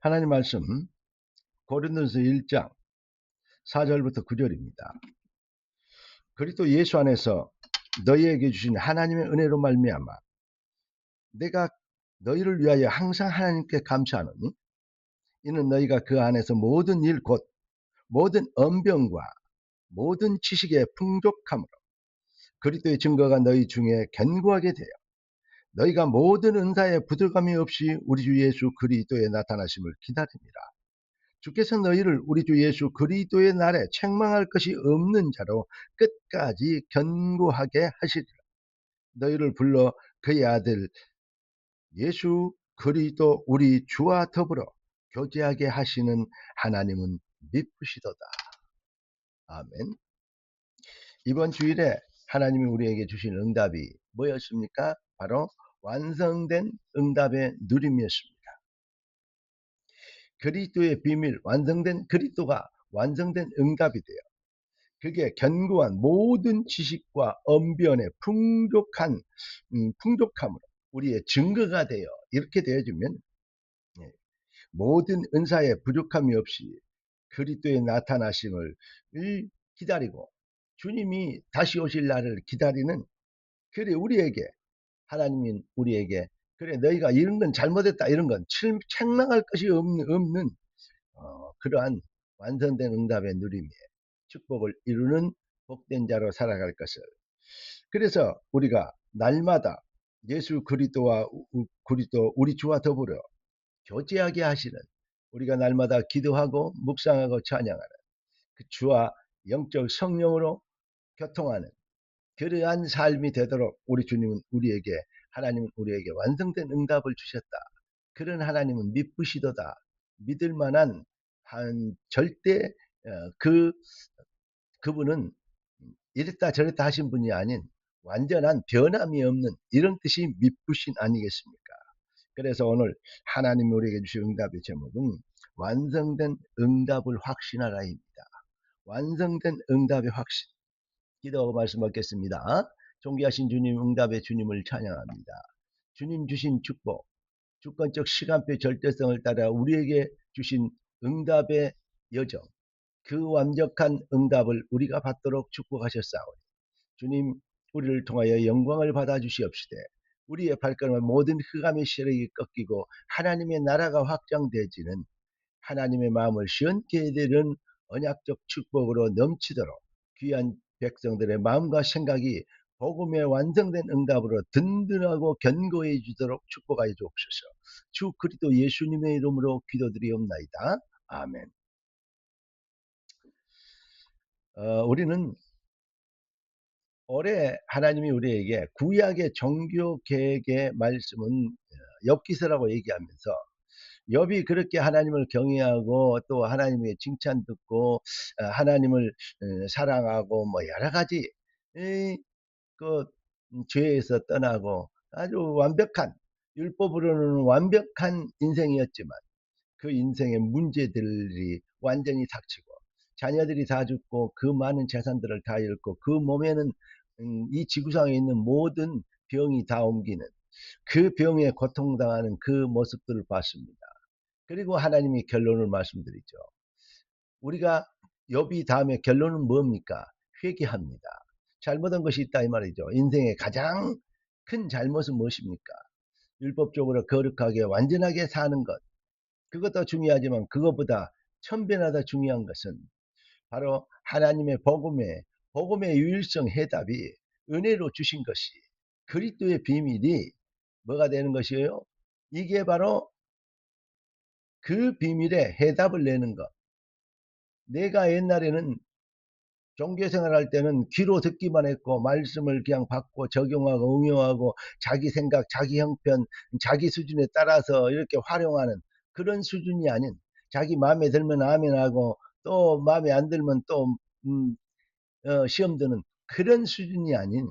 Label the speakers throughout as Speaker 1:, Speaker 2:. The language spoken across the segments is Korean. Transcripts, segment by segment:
Speaker 1: 하나님 말씀 고린도전서 1장 4절부터 9절입니다. 그리스도 예수 안에서 너희에게 주신 하나님의 은혜로 말미암아 내가 너희를 위하여 항상 하나님께 감사하노니 이는 너희가 그 안에서 모든 일 곧 모든 언병과 모든 지식의 풍족함으로 그리스도의 증거가 너희 중에 견고하게 되어 너희가 모든 은사에 부족함이 없이 우리 주 예수 그리스도의 나타나심을 기다립니다. 주께서 너희를 우리 주 예수 그리스도의 날에 책망할 것이 없는 자로 끝까지 견고하게 하시리라. 너희를 불러 그의 아들 예수 그리스도 우리 주와 더불어 교제하게 하시는 하나님은 미쁘시도다. 아멘. 이번 주일에 하나님이 우리에게 주신 응답이 뭐였습니까? 바로 완성된 응답의 누림이었습니다. 그리스도의 비밀, 완성된 그리스도가 완성된 응답이 돼요. 그게 견고한 모든 지식과 언변의 풍족함으로 우리의 증거가 되어 이렇게 되어지면 모든 은사에 부족함이 없이 그리스도의 나타나심을 기다리고 주님이 다시 오실 날을 기다리는, 그래 우리에게 하나님인 우리에게 그래 너희가 이런 건 잘못했다 이런 건 책망할 것이 없는 그러한 완성된 응답의 누림에 축복을 이루는 복된 자로 살아갈 것을, 그래서 우리가 날마다 예수 그리스도와 그리스도 우리 주와 더불어 교제하게 하시는, 우리가 날마다 기도하고 묵상하고 찬양하는 그 주와 영적 성령으로 교통하는 그러한 삶이 되도록 우리 주님은 우리에게, 하나님은 우리에게 완성된 응답을 주셨다. 그런 하나님은 미쁘시도다. 믿을 만한 한 절대 그분은 이랬다 저랬다 하신 분이 아닌 완전한 변함이 없는 이런 뜻이 미쁘신 아니겠습니까? 그래서 오늘 하나님이 우리에게 주신 응답의 제목은 완성된 응답을 확신하라입니다. 완성된 응답의 확신. 기도하고 말씀 받겠습니다. 존귀하신 주님, 응답의 주님을 찬양합니다. 주님 주신 축복, 주권적 시간표 절대성을 따라 우리에게 주신 응답의 여정, 그 완벽한 응답을 우리가 받도록 축복하셨사오니 주님, 우리를 통하여 영광을 받아 주시옵시되 우리의 발걸음은 모든 흑암의 세력이 꺾이고 하나님의 나라가 확장되어지는, 하나님의 마음을 시원케 되는 언약적 축복으로 넘치도록 귀한 백성들의 마음과 생각이 복음의 완성된 응답으로 든든하고 견고해지도록 축복하여 주옵소서. 주 그리스도 예수님의 이름으로 기도드리옵나이다. 아멘. 우리는 올해 하나님이 우리에게 구약의 종교 계획의 말씀은 엽기서라고 얘기하면서, 욥이 그렇게 하나님을 경외하고 또 하나님의 칭찬 듣고 하나님을 사랑하고 뭐 여러 가지 그 죄에서 떠나고 아주 완벽한, 율법으로는 완벽한 인생이었지만 그 인생의 문제들이 완전히 닥치고 자녀들이 다 죽고 그 많은 재산들을 다 잃고 그 몸에는 이 지구상에 있는 모든 병이 다 옮기는 그 병에 고통당하는 그 모습들을 봤습니다. 그리고 하나님이 결론을 말씀드리죠. 우리가 욥이 다음에 결론은 뭡니까? 회개합니다. 잘못한 것이 있다 이 말이죠. 인생의 가장 큰 잘못은 무엇입니까? 율법적으로 거룩하게 완전하게 사는 것, 그것도 중요하지만 그것보다 천배나 더 중요한 것은 바로 하나님의 복음의 유일성 해답이 은혜로 주신 것이, 그리스도의 비밀이 뭐가 되는 것이에요? 이게 바로 그 비밀에 해답을 내는 것. 내가 옛날에는 종교생활 할 때는 귀로 듣기만 했고 말씀을 그냥 받고 적용하고 응용하고 자기 생각, 자기 형편, 자기 수준에 따라서 이렇게 활용하는 그런 수준이 아닌, 자기 마음에 들면 아멘하고 또 마음에 안 들면 또 시험 드는 그런 수준이 아닌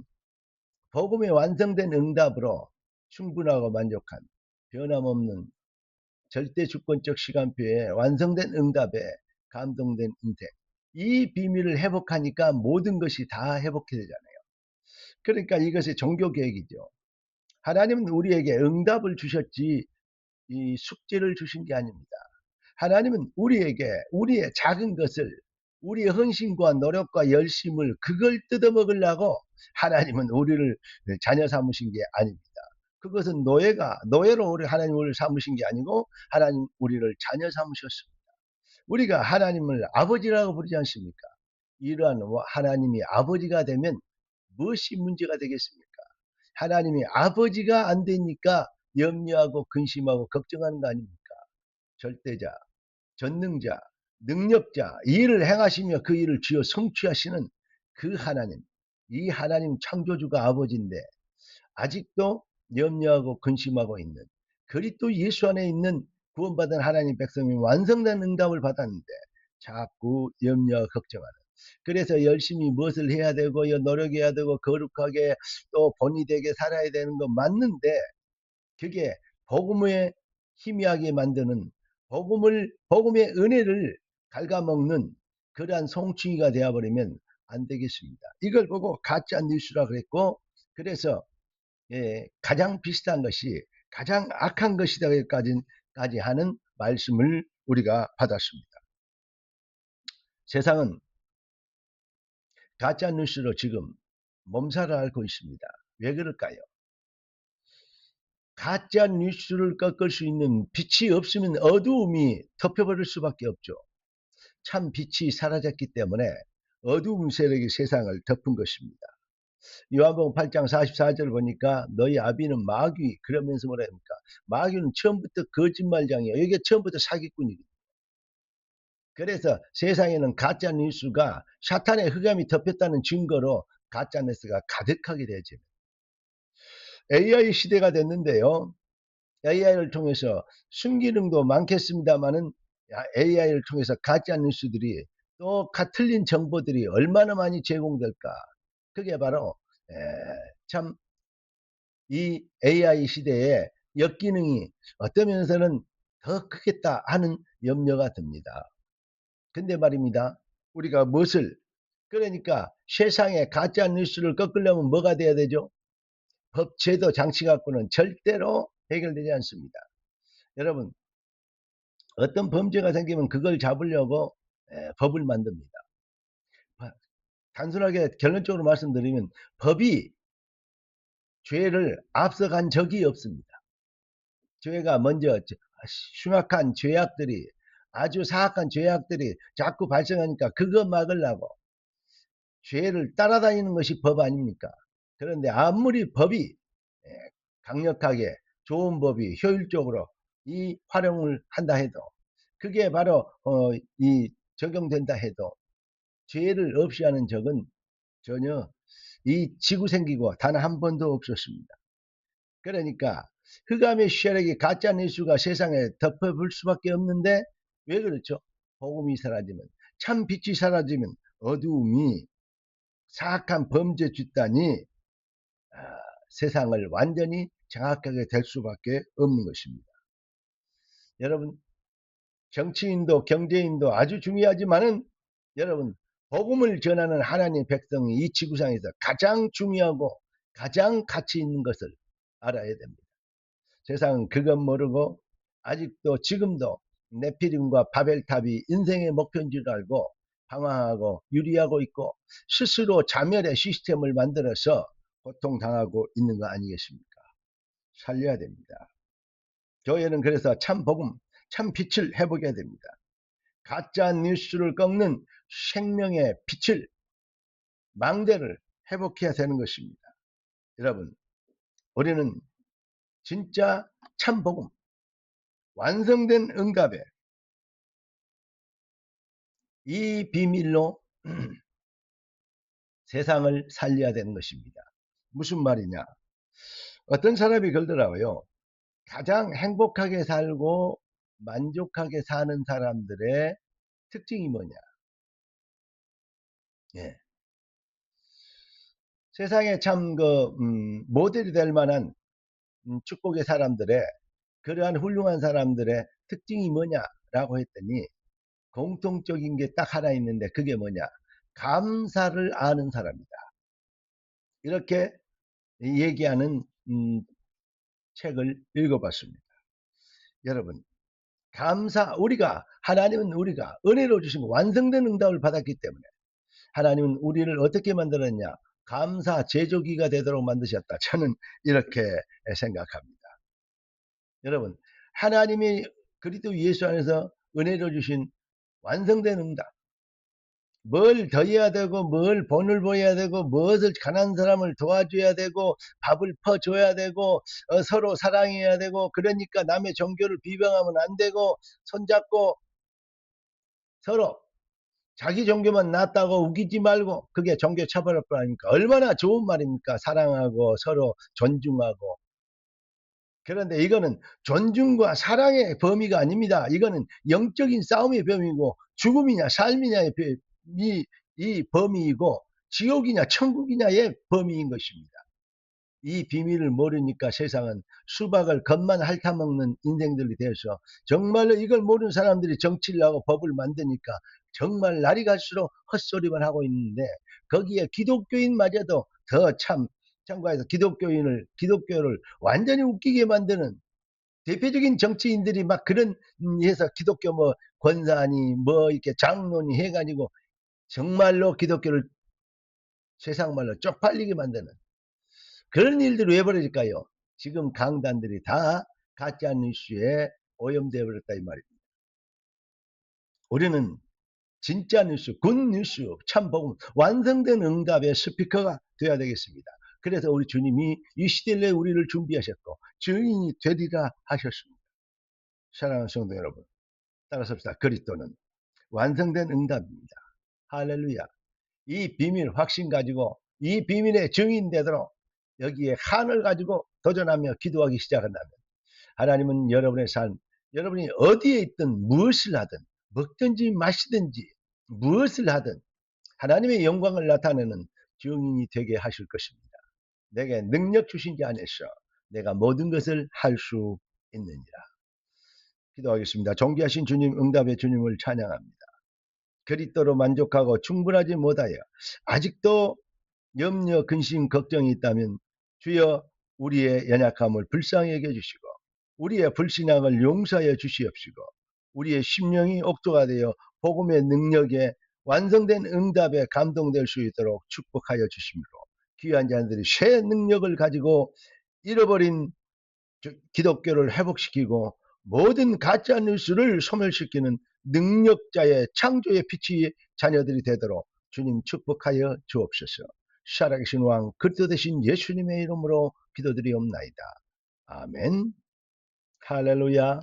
Speaker 1: 복음의 완성된 응답으로 충분하고 만족한 변함없는 절대 주권적 시간표에 완성된 응답에 감동된 인생, 이 비밀을 회복하니까 모든 것이 다 회복이 되잖아요. 그러니까 이것이 종교 계획이죠. 하나님은 우리에게 응답을 주셨지 이 숙제를 주신 게 아닙니다. 하나님은 우리에게 우리의 작은 것을, 우리의 헌신과 노력과 열심을 그걸 뜯어먹으려고 하나님은 우리를 자녀 삼으신 게 아닙니다. 그것은 노예로 우리 하나님 우리를 삼으신 게 아니고 하나님 우리를 자녀 삼으셨습니다. 우리가 하나님을 아버지라고 부르지 않습니까? 이러한 하나님이 아버지가 되면 무엇이 문제가 되겠습니까? 하나님이 아버지가 안 되니까 염려하고 근심하고 걱정하는 거 아닙니까? 절대자, 전능자, 능력자, 이 일을 행하시며 그 일을 주여 성취하시는 그 하나님, 이 하나님 창조주가 아버지인데 아직도 염려하고 근심하고 있는, 그리스도 예수 안에 있는 구원받은 하나님 백성이 완성된 응답을 받았는데 자꾸 염려하고 걱정하는, 그래서 열심히 무엇을 해야 되고 노력해야 되고 거룩하게 또 본이 되게 살아야 되는 건 맞는데, 그게 복음의 희미하게 만드는, 복음의 은혜를 갉아먹는 그러한 송충이가 되어버리면 안 되겠습니다. 이걸 보고 가짜 뉴스라 그랬고, 그래서 가장 비슷한 것이 가장 악한 것이다까지 하는 말씀을 우리가 받았습니다. 세상은 가짜 뉴스로 지금 몸살을 앓고 있습니다. 왜 그럴까요? 가짜 뉴스를 꺾을 수 있는 빛이 없으면 어두움이 덮여버릴 수밖에 없죠. 참 빛이 사라졌기 때문에 어두움 세력이 세상을 덮은 것입니다. 요한복음 8장 44절 보니까 너희 아비는 마귀, 그러면서 뭐라 합니까? 마귀는 처음부터 거짓말장이에요. 이게 처음부터 사기꾼이에요. 그래서 세상에는 가짜 뉴스가 사탄의 흑암이 덮였다는 증거로 가짜 뉴스가 가득하게 되죠. AI 시대가 됐는데요. AI를 통해서 순기능도 많겠습니다만은 AI를 통해서 가짜 뉴스들이 또 틀린 정보들이 얼마나 많이 제공될까? 그게 바로 참 이 AI 시대에 역기능이 어떤 면에서는 더 크겠다 하는 염려가 듭니다. 근데 말입니다. 우리가 무엇을, 그러니까 세상에 가짜 뉴스를 꺾으려면 뭐가 돼야 되죠? 법, 제도, 장치 갖고는 절대로 해결되지 않습니다. 여러분, 어떤 범죄가 생기면 그걸 잡으려고 법을 만듭니다. 단순하게 결론적으로 말씀드리면 법이 죄를 앞서간 적이 없습니다. 죄가 먼저 흉악한 죄악들이, 아주 사악한 죄악들이 자꾸 발생하니까 그거 막으려고 죄를 따라다니는 것이 법 아닙니까? 그런데 아무리 법이 강력하게 좋은 법이 효율적으로 이 활용을 한다 해도, 그게 바로 이 적용된다 해도 죄를 없이 하는 적은 전혀 이 지구 생기고 단 한 번도 없었습니다. 그러니까 흑암의 세력이 가짜 뉴스가 세상에 덮어볼 수밖에 없는데, 왜 그렇죠? 복음이 사라지면, 참 빛이 사라지면 어두움이, 사악한 범죄 집단이 세상을 완전히 장악하게 될 수밖에 없는 것입니다. 여러분, 정치인도 경제인도 아주 중요하지만은 여러분, 복음을 전하는 하나님 백성이 이 지구상에서 가장 중요하고 가장 가치 있는 것을 알아야 됩니다. 세상은 그것 모르고 아직도 지금도 네피림과 바벨탑이 인생의 목표인 줄 알고 방황하고 유리하고 있고 스스로 자멸의 시스템을 만들어서 고통당하고 있는 거 아니겠습니까? 살려야 됩니다. 교회는 그래서 참 복음, 참 빛을 해보게 됩니다. 가짜 뉴스를 꺾는 생명의 빛을, 망대를 회복해야 되는 것입니다. 여러분, 우리는 진짜 참 복음, 완성된 응답에 이 비밀로 세상을 살려야 되는 것입니다. 무슨 말이냐? 어떤 사람이 그러더라고요. 가장 행복하게 살고 만족하게 사는 사람들의 특징이 뭐냐? 예. 세상에 참 모델이 될 만한 축복의 사람들의, 그러한 훌륭한 사람들의 특징이 뭐냐라고 했더니 공통적인 게 딱 하나 있는데 그게 뭐냐? 감사를 아는 사람이다. 이렇게 얘기하는 책을 읽어봤습니다. 여러분, 하나님은 우리가 은혜로 주신 완성된 응답을 받았기 때문에 하나님은 우리를 어떻게 만들었냐? 감사 제조기가 되도록 만드셨다. 저는 이렇게 생각합니다. 여러분, 하나님이 그리스도 예수 안에서 은혜로 주신 완성된 응답, 뭘 더 해야 되고 뭘 본을 보여야 되고 무엇을 가난한 사람을 도와줘야 되고 밥을 퍼줘야 되고 서로 사랑해야 되고, 그러니까 남의 종교를 비방하면 안 되고 손잡고 서로 자기 종교만 낫다고 우기지 말고, 그게 종교 차별법 아닙니까? 얼마나 좋은 말입니까? 사랑하고 서로 존중하고. 그런데 이거는 존중과 사랑의 범위가 아닙니다. 이거는 영적인 싸움의 범위고, 죽음이냐 삶이냐의 이 범위이고, 지옥이냐 천국이냐의 범위인 것입니다. 이 비밀을 모르니까 세상은 수박을 겉만 핥아먹는 인생들이 되어서, 정말로 이걸 모르는 사람들이 정치를 하고 법을 만드니까 정말 날이 갈수록 헛소리만 하고 있는데, 거기에 기독교인마저도 더 참고해서 기독교를 완전히 웃기게 만드는 대표적인 정치인들이 막 그런 해서 기독교 뭐 권사니 뭐 이렇게 장로니 해가지고 정말로 기독교를 세상 말로 쪽팔리게 만드는 그런 일들이 왜 벌어질까요? 지금 강단들이 다 가짜 뉴스에 오염되어 버렸다 이 말입니다. 우리는 진짜 뉴스, 굿 뉴스, 참복음, 완성된 응답의 스피커가 되어야 되겠습니다. 그래서 우리 주님이 이 시대를 내에 우리를 준비하셨고 증인이 되리라 하셨습니다. 사랑하는 성도 여러분, 따라섭시다. 그리스도는 완성된 응답입니다. 할렐루야. 이 비밀 확신 가지고 이 비밀의 증인 되도록 여기에 한을 가지고 도전하며 기도하기 시작한다면, 하나님은 여러분의 삶, 여러분이 어디에 있든 무엇을 하든 먹든지 마시든지 무엇을 하든 하나님의 영광을 나타내는 증인이 되게 하실 것입니다. 내게 능력 주신 자 안에서 내가 모든 것을 할 수 있느니라. 기도하겠습니다. 존귀하신 주님, 응답의 주님을 찬양합니다. 그리스도로 만족하고 충분하지 못하여 아직도 염려, 근심, 걱정이 있다면 주여 우리의 연약함을 불쌍히 여겨주시고 우리의 불신앙을 용서하여 주시옵시고 우리의 심령이 옥토가 되어 복음의 능력에 완성된 응답에 감동될 수 있도록 축복하여 주시므로 귀한 자들이 새 능력을 가지고 잃어버린 기독교를 회복시키고 모든 가짜 뉴스를 소멸시키는 능력자의 창조의 빛이 자녀들이 되도록 주님 축복하여 주옵소서. 살아계신 왕 그리스도 되신 예수님의 이름으로 기도드리옵나이다. 아멘. 할렐루야.